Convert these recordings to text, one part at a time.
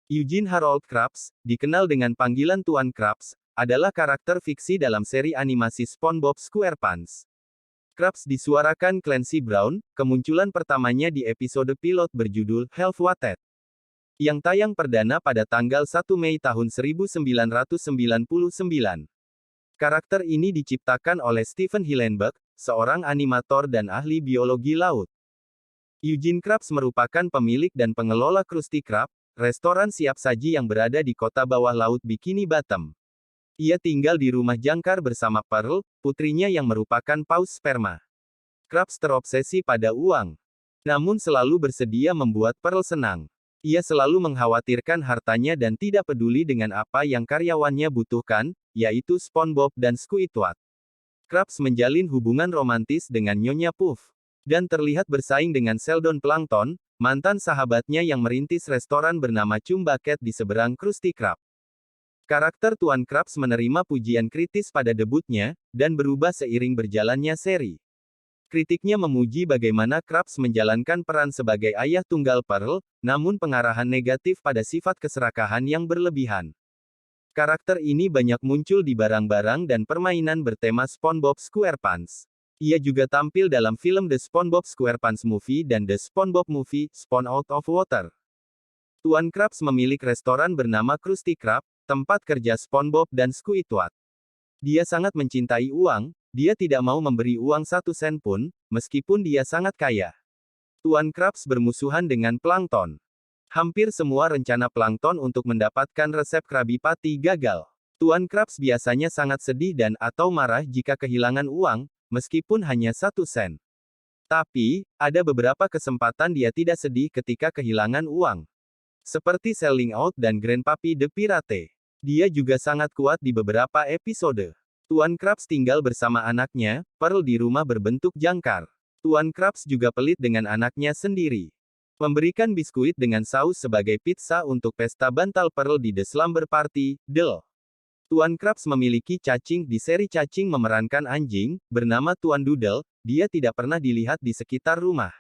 Eugene Harold Krabs, dikenal dengan panggilan Tuan Krabs, adalah karakter fiksi dalam seri animasi SpongeBob SquarePants. Krabs disuarakan Clancy Brown, kemunculan pertamanya di episode pilot berjudul Half Witted, yang tayang perdana pada tanggal 1 Mei tahun 1999. Karakter ini diciptakan oleh Stephen Hillenburg, seorang animator dan ahli biologi laut. Eugene Krabs merupakan pemilik dan pengelola Krusty Krab, restoran siap saji yang berada di kota bawah laut Bikini Bottom. Ia tinggal di rumah jangkar bersama Pearl, putrinya yang merupakan paus sperma. Krabs terobsesi pada uang, namun selalu bersedia membuat Pearl senang. Ia selalu mengkhawatirkan hartanya dan tidak peduli dengan apa yang karyawannya butuhkan, yaitu SpongeBob dan Squidward. Krabs menjalin hubungan romantis dengan Nyonya Puff, dan terlihat bersaing dengan Sheldon Plankton, mantan sahabatnya yang merintis restoran bernama Chumbucket di seberang Krusty Krab. Karakter Tuan Krabs menerima pujian kritis pada debutnya, dan berubah seiring berjalannya seri. Kritiknya memuji bagaimana Krabs menjalankan peran sebagai ayah tunggal Pearl, namun pengarahan negatif pada sifat keserakahan yang berlebihan. Karakter ini banyak muncul di barang-barang dan permainan bertema SpongeBob SquarePants. Ia juga tampil dalam film The SpongeBob SquarePants Movie dan The SpongeBob Movie, Spawn Out of Water. Tuan Krabs memiliki restoran bernama Krusty Krab, tempat kerja SpongeBob dan Squidward. Dia sangat mencintai uang, dia tidak mau memberi uang 1 sen pun, meskipun dia sangat kaya. Tuan Krabs bermusuhan dengan Plankton. Hampir semua rencana Plankton untuk mendapatkan resep Krabby Patty gagal. Tuan Krabs biasanya sangat sedih dan atau marah jika kehilangan uang, meskipun hanya 1 sen. Tapi, ada beberapa kesempatan dia tidak sedih ketika kehilangan uang. Seperti Selling Out dan Grandpappy the Pirate. Dia juga sangat kuat di beberapa episode. Tuan Krabs tinggal bersama anaknya, Pearl di rumah berbentuk jangkar. Tuan Krabs juga pelit dengan anaknya sendiri. Memberikan biskuit dengan saus sebagai pizza untuk pesta bantal Pearl di The Slumber Party, Del. Tuan Krabs memiliki cacing di seri cacing memerankan anjing, bernama Tuan Doodle, dia tidak pernah dilihat di sekitar rumah.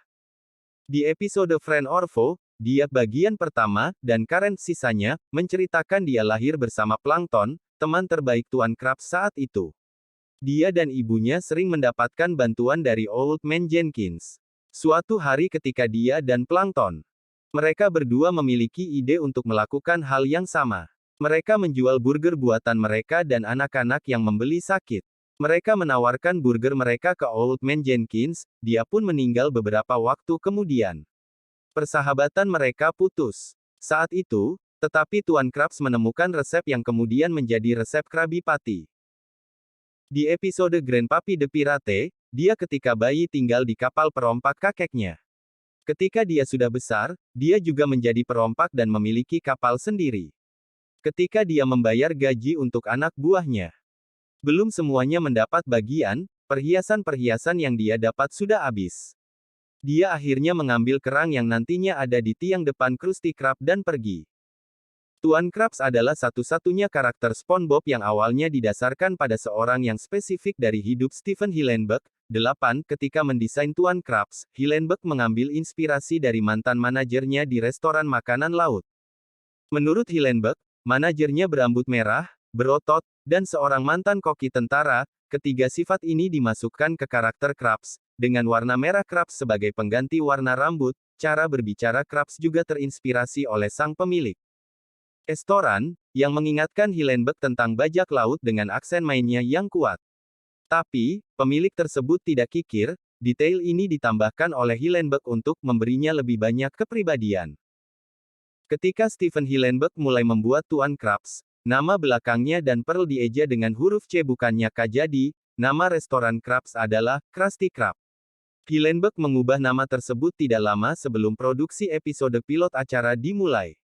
Di episode Friend or Foe, dia bagian pertama, dan Karen sisanya, menceritakan dia lahir bersama Plankton, teman terbaik Tuan Krabs saat itu. Dia dan ibunya sering mendapatkan bantuan dari Old Man Jenkins. Suatu hari ketika dia dan Plankton, mereka berdua memiliki ide untuk melakukan hal yang sama. Mereka menjual burger buatan mereka dan anak-anak yang membeli sakit. Mereka menawarkan burger mereka ke Old Man Jenkins, dia pun meninggal beberapa waktu kemudian. Persahabatan mereka putus. Saat itu, tetapi Tuan Krabs menemukan resep yang kemudian menjadi resep Krabby Patty. Di episode Grandpappy the Pirate, dia ketika bayi tinggal di kapal perompak kakeknya. Ketika dia sudah besar, dia juga menjadi perompak dan memiliki kapal sendiri. Ketika dia membayar gaji untuk anak buahnya, belum semuanya mendapat bagian, perhiasan-perhiasan yang dia dapat sudah habis. Dia akhirnya mengambil kerang yang nantinya ada di tiang depan Krusty Krab dan pergi. Tuan Krabs adalah satu-satunya karakter SpongeBob yang awalnya didasarkan pada seorang yang spesifik dari hidup Stephen Hillenburg. 8. Ketika mendesain Tuan Krabs, Hillenburg mengambil inspirasi dari mantan manajernya di restoran makanan laut. Menurut Hillenburg, manajernya berambut merah, berotot, dan seorang mantan koki tentara. Ketiga sifat ini dimasukkan ke karakter Krabs, dengan warna merah Krabs sebagai pengganti warna rambut. Cara berbicara Krabs juga terinspirasi oleh sang pemilik restoran, yang mengingatkan Hillenburg tentang bajak laut dengan aksen mainnya yang kuat. Tapi, pemilik tersebut tidak kikir, detail ini ditambahkan oleh Hillenburg untuk memberinya lebih banyak kepribadian. Ketika Stephen Hillenburg mulai membuat Tuan Krabs, nama belakangnya dan Pearl dieja dengan huruf C bukannya K, jadi, nama restoran Krabs adalah Krusty Krab. Hillenburg mengubah nama tersebut tidak lama sebelum produksi episode pilot acara dimulai.